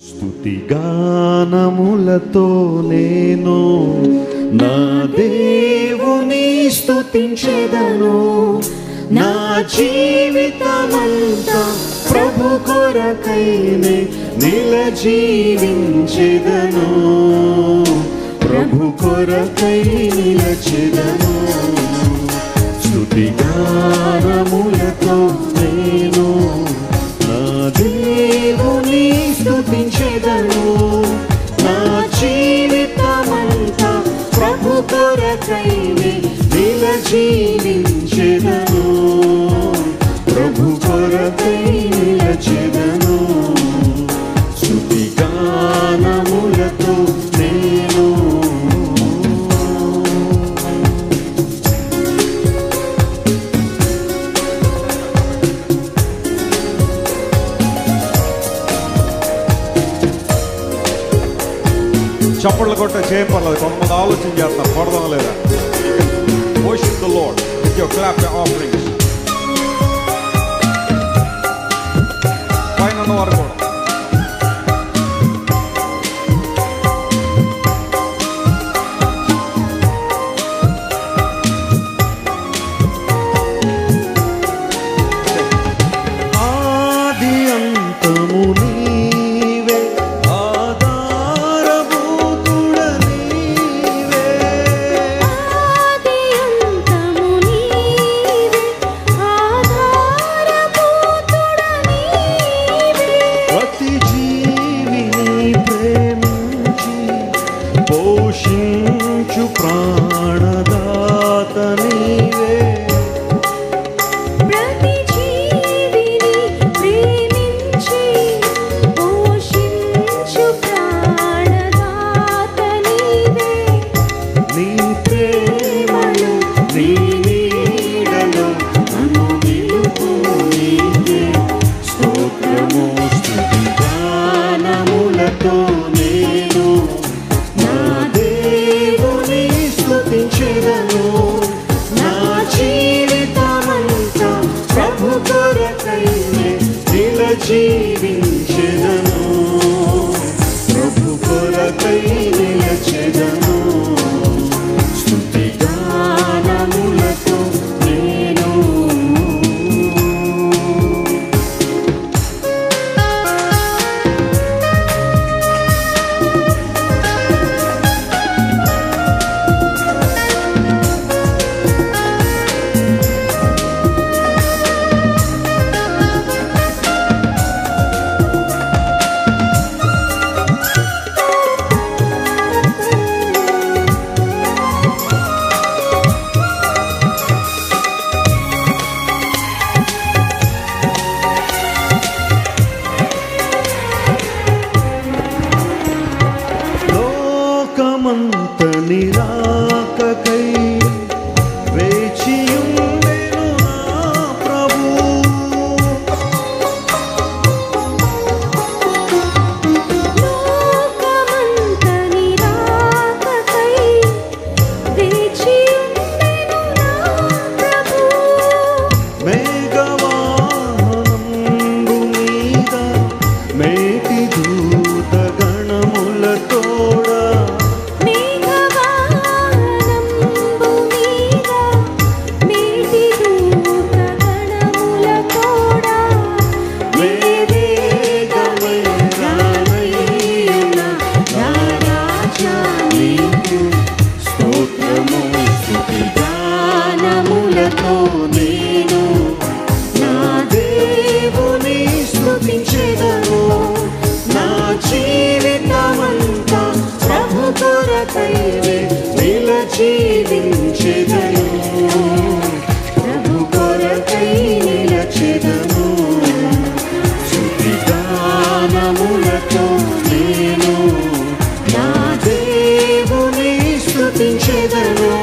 స్తుతిగానములతో నేను నా దేవుని స్తుతించెదను. నా జీవితమంతా ప్రభు కొరకైనే నిలజీవించెదను. ప్రభు కొరకై నిలచెదను. స్తుతిగానములతో నేను నా దేవుని స్తుతించెదను. నా జీవితమంతా ప్రభు కొరకైనే నిలజీవించెదను. ప్రభు కొరకై నిలచెదను. స్తుతిగానములతో నేను చప్పట్లు కొట్టే చేయపర్లేదు. కొంతమంది ఆలోచన చేస్తారు కొడదాం లేదా. Worship the Lord with your clap your offerings. పైన ఉన్నవారు కూడా ఆది అంతము నీవే, ఆధారభూతుడ నీవే. ఆది అంతము నీవే, ఆధారభూతుడ నీవే. ప్రతి జీవిని ప్రేమించి పోషించు ప్రాణదాత నీవే. ప్రతి జీవిని ప్రేమించి పోషించు ప్రాణదాత నీవే. నీ ప్రేమలో నీ నీడలో నన్ను నిలుపు నీవే. స్తోత్రము స్తుతిగానములతో నేను నా దేవుని స్తుతించెదను. నా జీవితమంతా ప్రభు కొరకైనే నిలజీవించెదను. ప్రభు కొరకై నిలచెదను. స్తుతిగానములతో నేను లోకమంత నిరాకకై వేచియుండెను నా ప్రభు. లోకమంత నిరాకకై వేచియుండెను నా ప్రభు. మేఘవాహనంబు మీద మేటి దూత గణములతోడా. మేఘవాహనంబు మీద మేటి దూత గణములతోడా. వేవేగమై రానయ్యున్న నా రాజా నీకు స్తోత్రము. స్తుతిగానములతో నేను నా దేవుని స్తుతించెదను. నా జీవితమంతా ప్రభు కొరకైనే నిలజీవించెదను. ప్రభు కొరకై నిలచెదను. స్తుతిగానములతో నేను నా దేవుని స్తుతించెదను.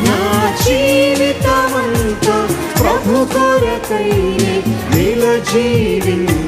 నా జీవితమంతా ప్రభు కొరకైనే నిలజీవించెదను.